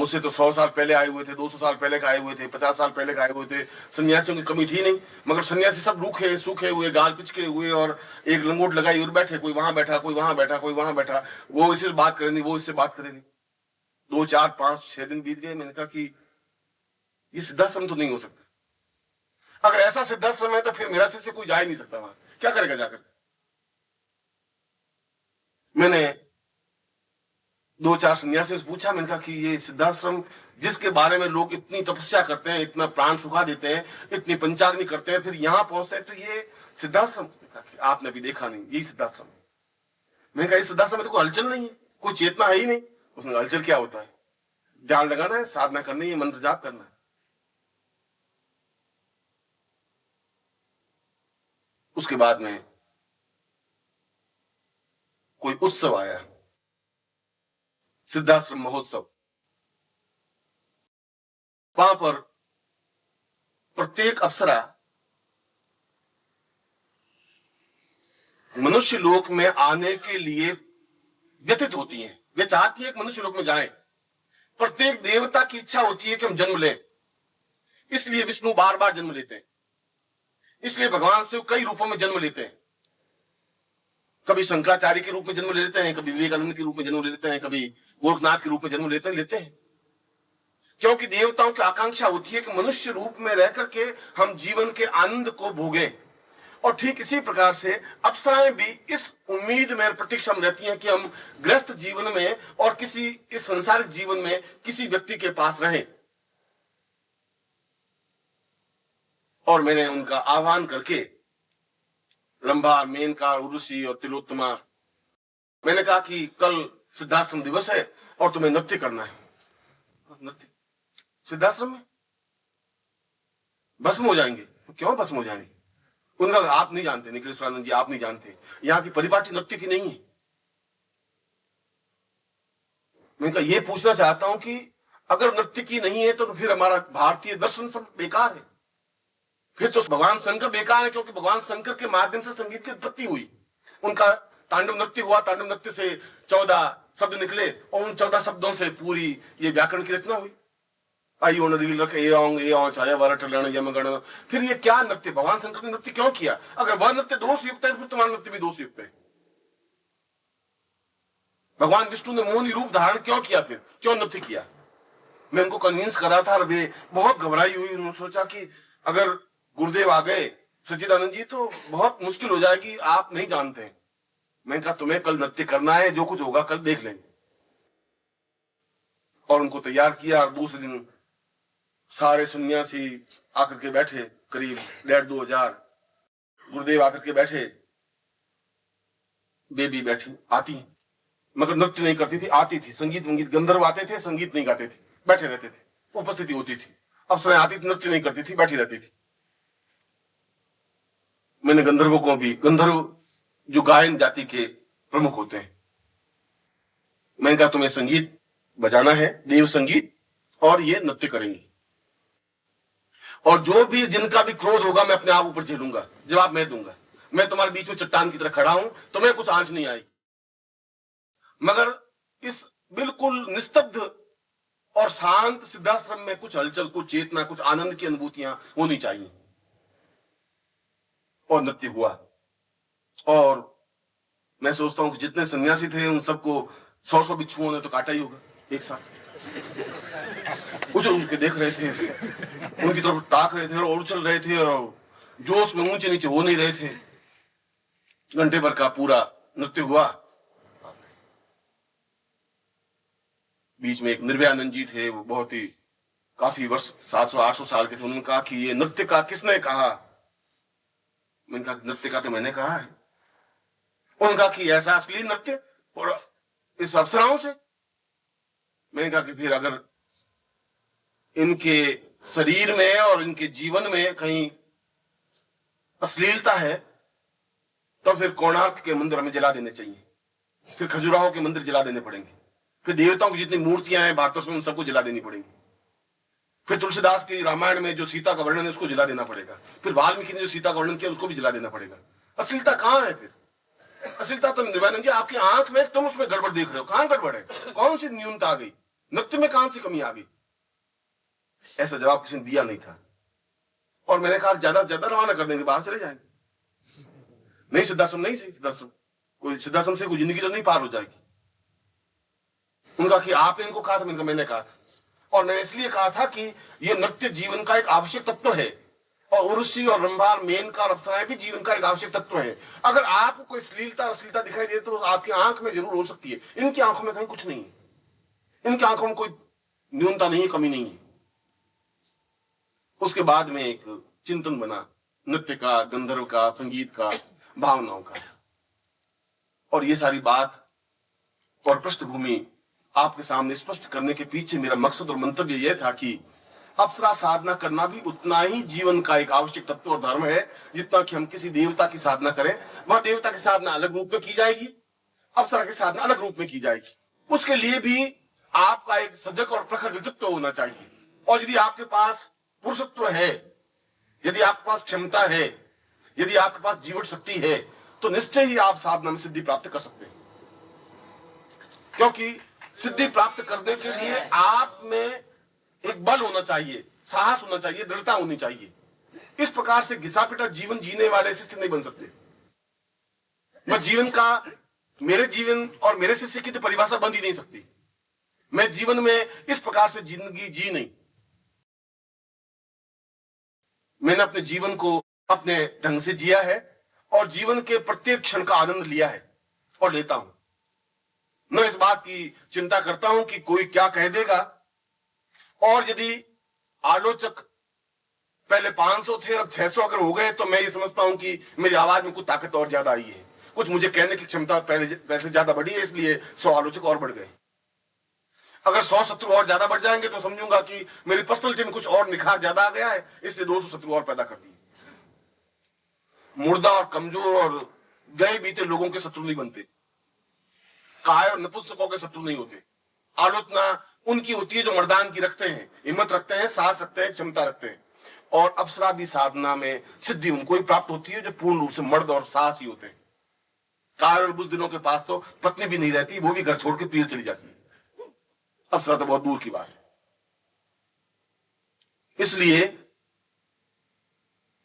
मुझसे तो 100 साल पहले आए हुए थे, 200 साल पहले का आए हुए थे, 50 साल पहले का आए हुए थे। सन्यासियों की कमी थी नहीं, मगर सन्यासी सब रूखे सूखे हुए, गाल पिचके हुए और एक लंगोट लगाई और बैठे, कोई वहां बैठा, कोई वहां बैठा, कोई वहां बैठा। वो इससे बात करेंगे, वो इससे बात करेंगे। 2, 4, 5, 6 दिन बीत गए। मैंने कहा कि ये सिद्धाश्रम तो नहीं हो सकता। अगर ऐसा सिद्धाश्रम है तो फिर मेरा शिष्य कोई जा ही नहीं सकता वहां, क्या करेगा जाकर। मैंने 2, 4 सन्यासियों से पूछा, मैंने कहा कि ये सिद्धाश्रम जिसके बारे में लोग इतनी तपस्या करते हैं, इतना प्राण सुखा देते हैं, इतनी पंचाग्नि करते हैं, फिर यहां पहुंचते हैं, तो ये सिद्धाश्रम आपने भी देखा नहीं, यही सिद्धाश्रम। मैंने कहा इस सिद्धाश्रम में तो कोई हलचल नहीं है, कोई चेतना है ही नहीं। उसमें हलचल क्या होता है? ध्यान लगाना है, साधना करनी है, मंत्र जाप करना है। उसके बाद में कोई उत्सव आया, सिद्धाश्रम महोत्सव। वहां पर प्रत्येक अप्सरा मनुष्य लोक में आने के लिए व्यथित होती हैं। वे चाहती है कि मनुष्य लोक में जाएं। प्रत्येक देवता की इच्छा होती है कि हम जन्म लें, इसलिए विष्णु बार बार जन्म लेते हैं, इसलिए भगवान शिव कई रूपों में जन्म लेते हैं। कभी शंकराचार्य के रूप में जन्म ले लेते हैं, कभी विवेकानंद के रूप में जन्म ले लेते हैं, कभी गोरखनाथ के रूप में जन्म लेते हैं। क्योंकि देवताओं की आकांक्षा होती है कि मनुष्य रूप में रह करके हम जीवन के आनंद को भोगें। और ठीक इसी प्रकार से अप्सराएं भी इस उम्मीद में प्रतीक्षा में रहती हैं कि हम गृहस्थ जीवन में और किसी इस संसारिक जीवन में किसी व्यक्ति के पास रहें। और मैंने उनका आह्वान करके रंभा, मेनका, उर्वशी और तिलोत्तमा, मैंने कहा कि कल सिद्धाश्रम दिवस है और तुम्हें नृत्य करना है। नृत्य सिद्धाश्रम में भस्म हो जाएंगे। क्यों भस्म हो जाएंगे? उनका आप नहीं जानते, निखिलेश्वरानंद जी, आप नहीं जानते, यहाँ की परिपाटी नृत्य की नहीं है। मैंने कहा ये पूछना चाहता हूं कि अगर नृत्य की नहीं है तो फिर हमारा भारतीय दर्शन सब बेकार है, फिर तो भगवान शंकर बेकार है। क्योंकि भगवान शंकर के माध्यम से संगीत की उत्पत्ति हुई, उनका तांडव नृत्य हुआ, तांडव नृत्य से 14 शब्द निकले और उन 14 शब्दों से पूरी ये व्याकरण की रचना हुई। आई ओन रील रख ए ओं छाया वरट लण यमगण। फिर ये क्या नृत्य? भगवान शंकर ने नृत्य क्यों किया? अगर वह नृत्य दोष युक्त है फिर तुम्हारा नृत्य भी दोष युक्त है। भगवान विष्णु ने मोहनी रूप धारण क्यों किया? फिर क्यों नृत्य किया? मैं उनको कन्विंस कर रहा था और वे बहुत घबराई हुई। उन्होंने सोचा कि अगर गुरुदेव आ गए सच्चिदानंद जी तो बहुत मुश्किल हो जाएगी, आप नहीं जानते। मैंने कहा तुम्हें कल नृत्य करना है, जो कुछ होगा कल देख लेंगे। और उनको तैयार किया और दूसरे दिन सारे सन्यासी आकर के बैठे, करीब 1,500-2 हजार। गुरुदेव आकर के बैठे, बेबी बैठी, आती मगर नृत्य नहीं करती थी, आती थी। संगीत वंगीत गंधर्व आते थे, संगीत नहीं गाते थे, बैठे रहते थे, उपस्थिति होती थी। अप्सराएं आती थी, नृत्य नहीं करती थी, बैठी रहती थी। मैंने गंधर्वों को भी, गंधर्व जो गायन जाति के प्रमुख होते हैं, मैंने कहा तुम्हें संगीत बजाना है, देव संगीत, और ये नृत्य करेंगे। और जो भी जिनका भी क्रोध होगा मैं अपने आप ऊपर झेलूंगा, जवाब मैं दूंगा। मैं तुम्हारे बीच में चट्टान की तरह खड़ा हूं, तुम्हें कुछ आंच नहीं आई। मगर इस बिल्कुल निस्तब्ध और शांत सिद्धाश्रम में कुछ हलचल, कुछ चेतना, कुछ आनंद की अनुभूतियां होनी चाहिए। और नृत्य हुआ। और मैं सोचता हूं कि जितने सन्यासी थे उन सबको 100 बिच्छुओं ने तो काटा ही होगा एक साथ। उछल के देख रहे थे, उनकी तरफ ताक रहे थे और उछल रहे थे और जोश में ऊंचे नीचे हो नहीं रहे थे। घंटे भर का पूरा नृत्य हुआ। बीच में एक निर्भयानंद जी थे, वो बहुत ही काफी वर्ष 700-800 साल के थे। उन्होंने कहा कि ये नृत्य का किसने कहा? मैंने कहा नृत्य का तो मैंने कहा है। उनका कि ऐसा असली नृत्य और इस अप्सराओं से? मैंने कहा कि फिर अगर इनके शरीर में और इनके जीवन में कहीं अश्लीलता है तो फिर कोणार्क के मंदिर हमें जला देने चाहिए, फिर खजुराहो के मंदिर जला देने पड़ेंगे, फिर देवताओं की जितनी मूर्तियां हैं भारतवर्ष में उन सबको जला देनी पड़ेगी, फिर तुलसीदास की रामायण में जो सीता का वर्णन है उसको जला देना पड़ेगा, फिर वाल्मीकि ने जो सीता का वर्णन किया उसको भी जला देना पड़ेगा। अश्लीलता कहां है फिर? अश्लीलता तो निर्भयानंद जी आपकी आंख में, तुम उसमें गड़बड़ देख रहे हो। कहां गड़बड़ है? कौन सी न्यूनता आ गई? नृत्य में कहां से कमी आ गई? ऐसा जवाब किसी ने दिया नहीं था। और मैंने कहा ज्यादा से ज्यादा रवाना कर देंगे, बाहर चले जाएंगे। नहीं सिद्धाश्रम, नहीं सही सिद्धाश्रम, कोई सिद्धाश्रम से कोई जिंदगी तो नहीं पार हो जाएगी। उनका कि आपने इनको कहा था, मैंने कहा था। और मैंने इसलिए कहा था कि यह नृत्य जीवन का एक आवश्यक तत्व है, और उर्वशी और रंभार, मेनका और अप्सराएं भी जीवन का एक आवश्यक तत्व है। अगर आपको कोई श्लीलता अश्लीलता दिखाई दे तो आपकी आंख में जरूर हो सकती है, इनकी आंखों में कहीं कुछ नहीं है, इनकी आंखों में कोई न्यूनता नहीं है, कमी नहीं है। उसके बाद में एक चिंतन बना नृत्य का, गंधर्व का, संगीत का, भावनाओं का। और ये सारी बात और पृष्ठभूमि आपके सामने स्पष्ट करने के पीछे मेरा मकसद और मंतव्य यह था कि अप्सरा साधना करना भी उतना ही जीवन का एक आवश्यक तत्व और धर्म है जितना कि हम किसी देवता की साधना करें। वह देवता की साधना अलग रूप में की जाएगी, अप्सरा की साधना अलग रूप में की जाएगी। उसके लिए भी आपका एक सजग और प्रखर व्यक्तित्व होना चाहिए। और यदि आपके पास पुरुषत्व है, यदि आपके पास क्षमता है, यदि आपके पास जीवन शक्ति है, तो निश्चय ही आप साधना में सिद्धि प्राप्त कर सकते हैं। क्योंकि सिद्धि प्राप्त करने के लिए आप में एक बल होना चाहिए, साहस होना चाहिए, दृढ़ता होनी चाहिए। इस प्रकार से घिसा पिटा जीवन जीने वाले शिष्य नहीं बन सकते। मैं जीवन का, मेरे जीवन और मेरे शिष्य की तो परिभाषा बन ही नहीं सकती। मैं जीवन में इस प्रकार से जिंदगी जी नहीं। मैंने अपने जीवन को अपने ढंग से जिया है और जीवन के प्रत्येक क्षण का आनंद लिया है और लेता हूं। मैं इस बात की चिंता करता हूं कि कोई क्या कह देगा। और यदि आलोचक पहले 500 थे, अब 600 अगर हो गए, तो मैं ये समझता हूं कि मेरी आवाज में कुछ ताकत और ज्यादा आई है, कुछ मुझे कहने की क्षमता पहले से ज्यादा बढ़ी है, इसलिए 100 आलोचक और बढ़ गए। अगर 100 शत्रु और ज्यादा बढ़ जाएंगे तो समझूंगा कि मेरी पर्सनलिटी में कुछ और निखार ज्यादा आ गया है, इसलिए 200 शत्रु और पैदा कर दिए। मुर्दा और कमजोर और गए बीते लोगों के शत्रु नहीं बनते, काय और नपुंसकों के शत्रु नहीं होते। आलोचना उनकी होती है जो मर्दान की रखते हैं, हिम्मत रखते हैं, साहस रखते हैं, क्षमता रखते हैं। और अप्सरा भी साधना में सिद्धि उनको ही प्राप्त होती है जो पूर्ण रूप से मर्द और साहसी होते हैं। काय और बुज़दिलों के पास तो पत्नी भी नहीं रहती, वो भी घर छोड़ के पीर चली जाती है। अप्सरा तो बहुत दूर की बात है। इसलिए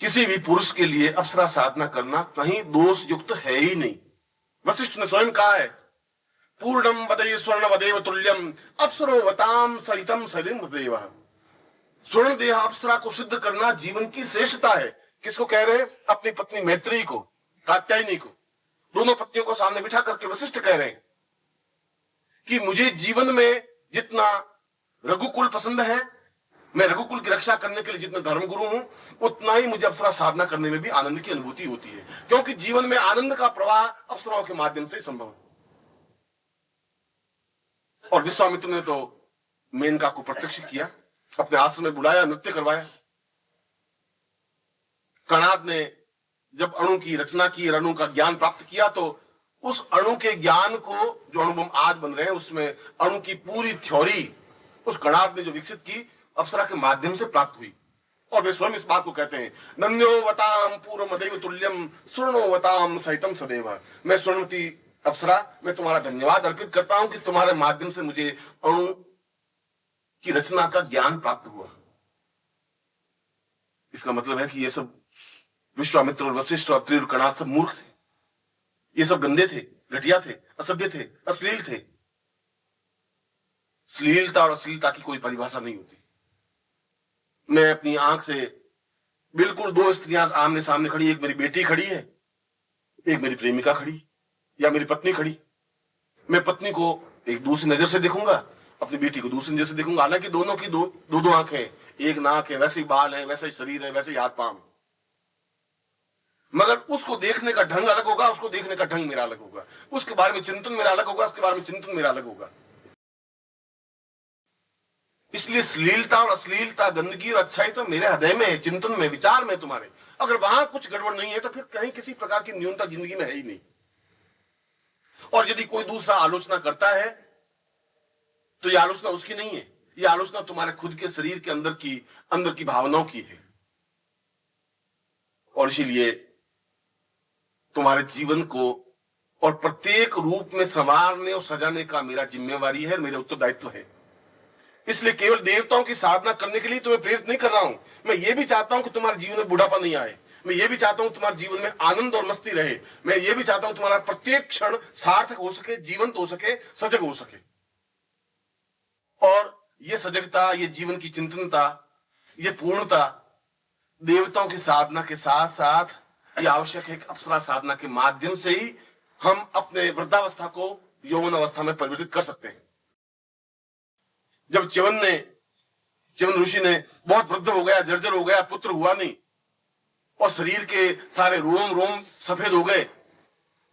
किसी भी पुरुष के लिए अप्सरा साधना करना कहीं दोष युक्त है ही नहीं। वशिष्ठ ने स्वयं कहा है, पूर्णम वदय स्वर्ण वदेव तुल्यम अप्सरोवताम सहितम सदिम देव। स्वर्ण देह अप्सरा को सिद्ध करना जीवन की श्रेष्ठता है। किसको कह रहे हैं? अपनी पत्नी मैत्री को, कात्यायनी को। दोनों पत्नियों को सामने बिठा करके वशिष्ठ कह रहे हैं कि मुझे जीवन में जितना रघुकुल पसंद है, मैं रघुकुल की रक्षा करने के लिए जितना धर्मगुरु हूं, उतना ही मुझे अप्सरा साधना करने में भी आनंद की अनुभूति होती है। क्योंकि जीवन में आनंद का प्रवाह अप्सराओं के माध्यम से संभव है। और विश्वामित्र ने तो मेनका को प्रत्यक्ष किया, अपने आश्रम में बुलाया, नृत्य करवाया। कणाद ने जब अणु की रचना की, अणु का ज्ञान प्राप्त किया, तो उस अणु के ज्ञान को, जो अणु हम आज बन रहे हैं, उसमें अणु की पूरी थ्योरी उस कणाद ने जो विकसित की, अप्सरा के माध्यम से प्राप्त हुई। और वे स्वयं इस बात को कहते हैं, नन्योवताम पूर्व मदेव तुल्यम स्वर्णोवताम सहितम सदैव। मैं स्वर्णवती अप्सरा, मैं तुम्हारा धन्यवाद अर्पित करता हूं कि तुम्हारे माध्यम से मुझे अणु की रचना का ज्ञान प्राप्त हुआ। इसका मतलब है कि ये सब विश्वामित्र और वशिष्ठ और अत्रि और कणाद सब मूर्ख थे, ये सब गंदे थे, घटिया थे, असभ्य थे, अश्लील थे। श्लीलता और अश्लीलता की कोई परिभाषा नहीं होती। मैं अपनी आंख से बिल्कुल 2 स्त्रियां आमने सामने खड़ी, एक मेरी बेटी खड़ी है, एक मेरी प्रेमिका खड़ी या मेरी पत्नी खड़ी। मैं पत्नी को एक दूसरी नजर से देखूंगा, अपनी बेटी को दूसरी नजर से देखूंगा। हालांकि दोनों की दो आंखें, एक नाक है, वैसे ही बाल है, वैसे ही शरीर है, वैसे ही हाथ पांव, मगर उसको देखने का ढंग अलग होगा, उसको देखने का ढंग मेरा अलग होगा, उसके बारे में चिंतन मेरा अलग होगा, उसके बारे में चिंतन मेरा अलग होगा। इसलिए श्लीलता और अश्लीलता, गंदगी और अच्छाई तो मेरे हृदय में है, चिंतन में, विचार में तुम्हारे। अगर वहां कुछ गड़बड़ नहीं है तो फिर कहीं किसी प्रकार की न्यूनता जिंदगी में है ही नहीं। और यदि कोई दूसरा आलोचना करता है तो यह आलोचना उसकी नहीं है, यह आलोचना तुम्हारे खुद के शरीर के अंदर की भावनाओं की है। और इसीलिए तुम्हारे जीवन को और प्रत्येक रूप में संवारने और सजाने का मेरा जिम्मेवारी है, मेरा उत्तरदायित्व है। इसलिए केवल देवताओं की साधना करने के लिए तुम्हें प्रेरित नहीं कर रहा हूं, मैं ये भी चाहता हूं कि तुम्हारे जीवन में बुढ़ापा नहीं आए, मैं ये भी चाहता हूं तुम्हारे जीवन में आनंद और मस्ती रहे, मैं ये भी चाहता हूं तुम्हारा प्रत्येक क्षण सार्थक हो सके, जीवंत हो सके, सजग हो सके। और ये सजगता, ये जीवन की चिंतनता, ये पूर्णता देवताओं की साधना के साथ साथ ये आवश्यक है कि अप्सरा साधना के माध्यम से ही हम अपने वृद्धावस्था को यौवन अवस्था में परिवर्तित कर सकते हैं। जब च्यवन ऋषि ने बहुत वृद्ध हो गया, जर्जर हो गया, पुत्र हुआ नहीं और शरीर के सारे रोम रोम सफेद हो गए,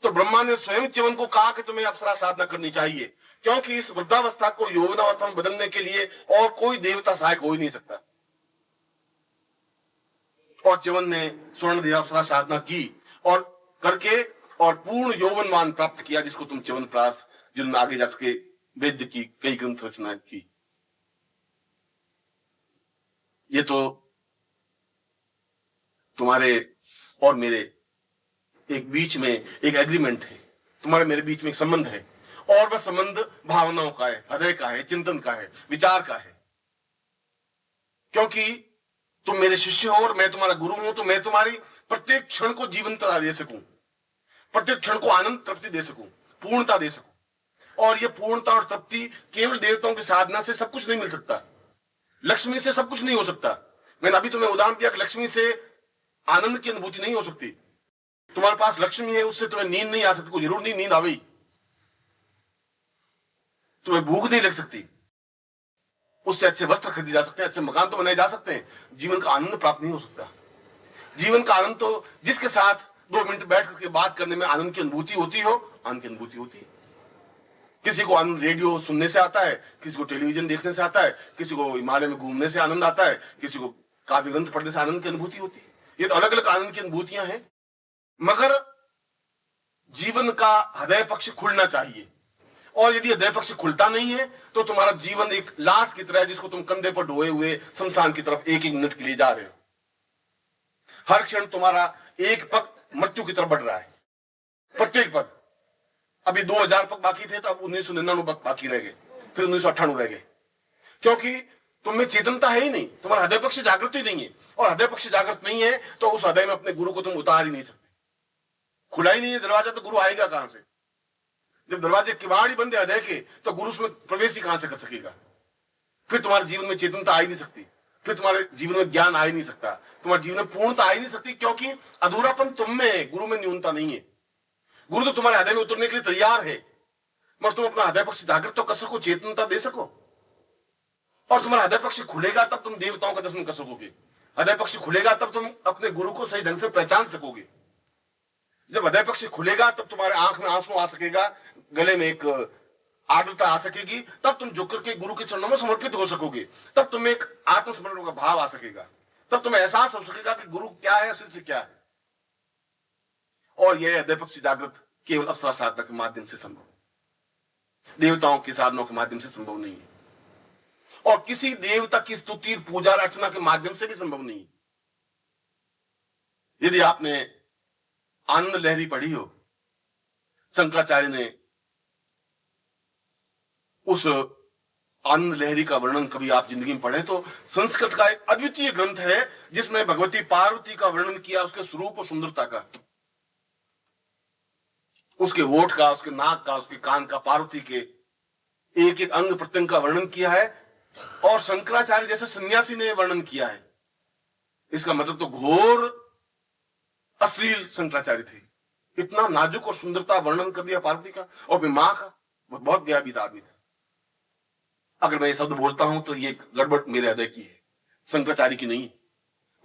तो ब्रह्मा ने स्वयं च्यवन को कहा कि तुम्हें अप्सरा साधना करनी चाहिए, क्योंकि इस वृद्धावस्था को यौवनावस्था में बदलने के लिए और कोई देवता सहायक हो ही नहीं सकता। और च्यवन ने स्वर्ण देह अप्सरा साधना की और करके और पूर्ण यौवनमान प्राप्त किया, जिसको तुम च्यवन प्रास, जिन्होंने आगे जाकर के वेद की कई ग्रंथ रचना की। ये तो तुम्हारे और मेरे एक बीच में एक एग्रीमेंट है, तुम्हारे मेरे बीच में एक संबंध है, और वह संबंध भावनाओं का है, हृदय का है, चिंतन का है, विचार का है। क्योंकि तुम मेरे शिष्य हो और मैं तुम्हारा गुरु हूं, तो मैं तुम्हारी प्रत्येक क्षण को जीवंतता दे सकूं, प्रत्येक क्षण को आनंद तृप्ति दे सकूं, पूर्णता दे सकूं। और यह पूर्णता और तृप्ति केवल देवताओं की साधना से सब कुछ नहीं मिल सकता, लक्ष्मी से सब कुछ नहीं हो सकता। मैंने अभी तुम्हें उदाहरण दिया कि लक्ष्मी से आनंद की अनुभूति नहीं हो सकती। तुम्हारे पास लक्ष्मी है, उससे तुम्हें नींद नहीं आ सकती, कोई जरूर नहीं नींद आ गई, तुम्हें भूख नहीं लग सकती, उससे अच्छे वस्त्र खरीदे जा सकते हैं, अच्छे मकान तो बनाए जा सकते हैं, जीवन का आनंद प्राप्त नहीं हो सकता। जीवन का आनंद तो जिसके साथ 2 मिनट बैठ करके बात करने में आनंद की अनुभूति होती हो, आनंद की अनुभूति होती है। किसी को आनंद रेडियो सुनने से आता है, किसी को टेलीविजन देखने से आता है, किसी को हिमालय में घूमने से आनंद आता है, किसी को काव्य ग्रंथ पढ़ने से आनंद की अनुभूति होती है। ये तो अलग अलग आनंद की अनुभूतियां हैं, मगर जीवन का हृदय पक्ष खुलना चाहिए। और यदि हृदय पक्ष खुलता नहीं है तो तुम्हारा जीवन एक लाश की तरह है, जिसको तुम कंधे पर ढोए हुए शमशान की तरफ एक एक मिनट के लिए जा रहे हो। हर क्षण तुम्हारा एक पग मृत्यु की तरफ बढ़ रहा है, प्रत्येक पग। अभी 2000 पग बाकी थे, तो अब 1999 पग बाकी रह गए, फिर 1998 रह गए, क्योंकि तुम में चेतनता है ही नहीं, तुम्हारा हृदय पक्ष जागृत ही नहीं है। और हृदय पक्ष जागृत नहीं है तो उस हृदय में अपने गुरु को तुम उतार ही नहीं सकते। खुला ही नहीं है दरवाजा, तो गुरु आएगा कहां से? जब दरवाजे किवाड़ बंद है हृदय के, तो गुरु उसमें प्रवेश ही कहां से कर सकेगा? फिर तुम्हारे जीवन में चेतनता आ ही नहीं सकती, फिर तुम्हारे जीवन में ज्ञान आ ही नहीं सकता, तुम्हारे जीवन में पूर्णता आ ही नहीं सकती, क्योंकि अधूरापन तुम में है, गुरु में न्यूनता नहीं है। गुरु तो तुम्हारे हृदय में उतरने के लिए तैयार है, मगर तुम अपना हृदय पक्ष जागृत तो कर सको, चेतनता दे सको। और तुम्हारा हृदय पक्ष खुलेगा तब तुम देवताओं का दर्शन कर सकोगे, हृदय पक्ष खुलेगा तब तुम अपने गुरु को सही ढंग से पहचान सकोगे। जब हृदय पक्ष खुलेगा तब तुम्हारे आंख में आंसू आ सकेगा, गले में एक आर्द्रता आ सकेगी, तब तुम झुक करके गुरु के चरणों में समर्पित हो सकोगे, तब तुम्हें एक आत्मसमर्पण का भाव आ सकेगा, तब तुम्हें एहसास हो सकेगा कि गुरु क्या है, शिष्य क्या है। और यह हृदय पक्ष जागृत केवल अप्सरा साधना के माध्यम से संभव, देवताओं की साधनों के माध्यम से संभव नहीं है, और किसी देवता की स्तुति पूजा अर्चना के माध्यम से भी संभव नहीं है। यदि आपने आनंद लहरी पढ़ी हो, शंकराचार्य ने उस आनंद लहरी का वर्णन कभी आप जिंदगी में पढ़े तो संस्कृत का एक अद्वितीय ग्रंथ है, जिसमें भगवती पार्वती का वर्णन किया, उसके स्वरूप और सुंदरता का, उसके होठ का, उसके नाक का, उसके कान का, पार्वती के एक एक अंग प्रत्यंग का वर्णन किया है। और शंकराचार्य जैसे सन्यासी ने वर्णन किया है, इसका मतलब तो घोर अश्लील शंकराचार्य थे। इतना नाजुक और सुंदरता वर्णन कर दिया पार्वती का, और फिर मां का, वो बहुत दयाविद आदमी था। अगर मैं ये शब्द बोलता हूं तो ये गड़बड़ मेरे हृदय की है, शंकराचार्य की नहीं,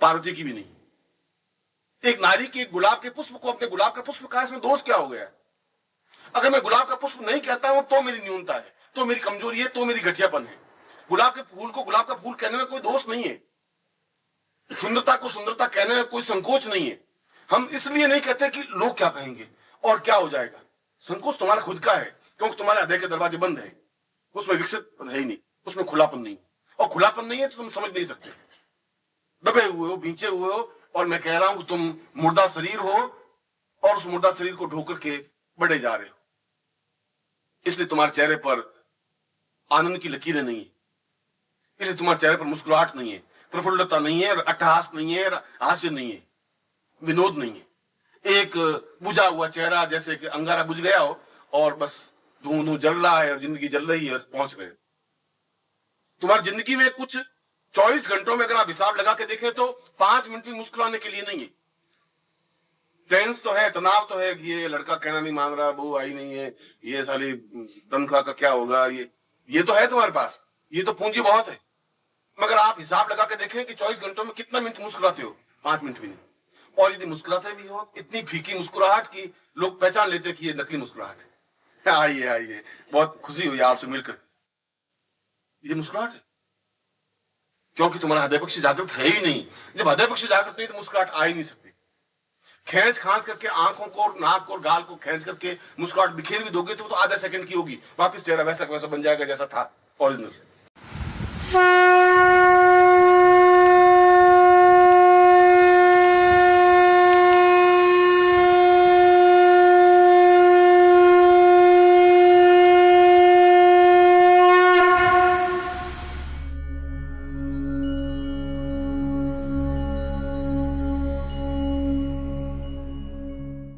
पार्वती की भी नहीं। एक नारी के गुलाब के पुष्प को अपने गुलाब का पुष्प कहा, इसमें दोष क्या हो गया? अगर मैं गुलाब का पुष्प नहीं कहता हूं तो मेरी न्यूनता है, तो मेरी कमजोरी है, तो मेरी घटियापन है। गुलाब के फूल को गुलाब का फूल कहने में कोई दोष नहीं है, सुंदरता को सुंदरता कहने में कोई संकोच नहीं है। हम इसलिए नहीं कहते कि लोग क्या कहेंगे और क्या हो जाएगा। संकोच तुम्हारा खुद का है, क्योंकि तुम्हारे हृदय के दरवाजे बंद है, उसमें विकसित है ही नहीं, उसमें खुलापन नहीं, और खुलापन नहीं है तो तुम समझ नहीं सकते, दबे हुए हो, भींचे हुए हो। और मैं कह रहा हूं तुम मुर्दा शरीर हो, और उस मुर्दा शरीर को ढोकर के बढ़े जा रहे हो, इसलिए तुम्हारे चेहरे पर आनंद की लकीरें नहीं है। इसलिए तुम्हारे चेहरे पर मुस्कुराहट नहीं है, प्रफुल्लता नहीं है, अट्टहास नहीं है, हास्य नहीं है, विनोद नहीं है। एक बुझा हुआ चेहरा, जैसे कि अंगारा बुझ गया हो और बस धूं धूं जल रहा है और जिंदगी जल रही है और पहुंच गए। तुम्हारी जिंदगी में कुछ 24 घंटों में अगर आप हिसाब लगा के देखें तो 5 मिनट भी मुस्कुराने के लिए नहीं है। टेंस तो है, तनाव तो है कि ये लड़का कहना नहीं मान रहा, बहू आई नहीं है, ये साली तनख्वाह का क्या होगा, ये तो है तुम्हारे पास, ये तो पूंजी बहुत है। मगर आप हिसाब लगा के देखें कि 24 घंटों में कितना मिनट मुस्कुराते हो? 5 मिनट भी नहीं। और यदि मुस्कुराते भी हो, इतनी फीकी मुस्कुराहट की लोग पहचान लेते कि ये नकली मुस्कुराहट है। आइए आइए, बहुत खुशी हुई आपसे मिलकर। ये मुस्कुराहट है क्योंकि तुम्हारा हृदय पक्षी जागृत है ही नहीं। जब हृदय पक्षी जागृत नहीं तो मुस्कुराहट आ ही नहीं सकती। खींच खांच करके आंखों को, नाक और गाल को खींच करके मुस्कुराहट बिखेर भी दोगे तो वो तो आधा सेकंड की होगी, वापस चेहरा वैसा वैसा बन जाएगा जैसा था ओरिजिनल।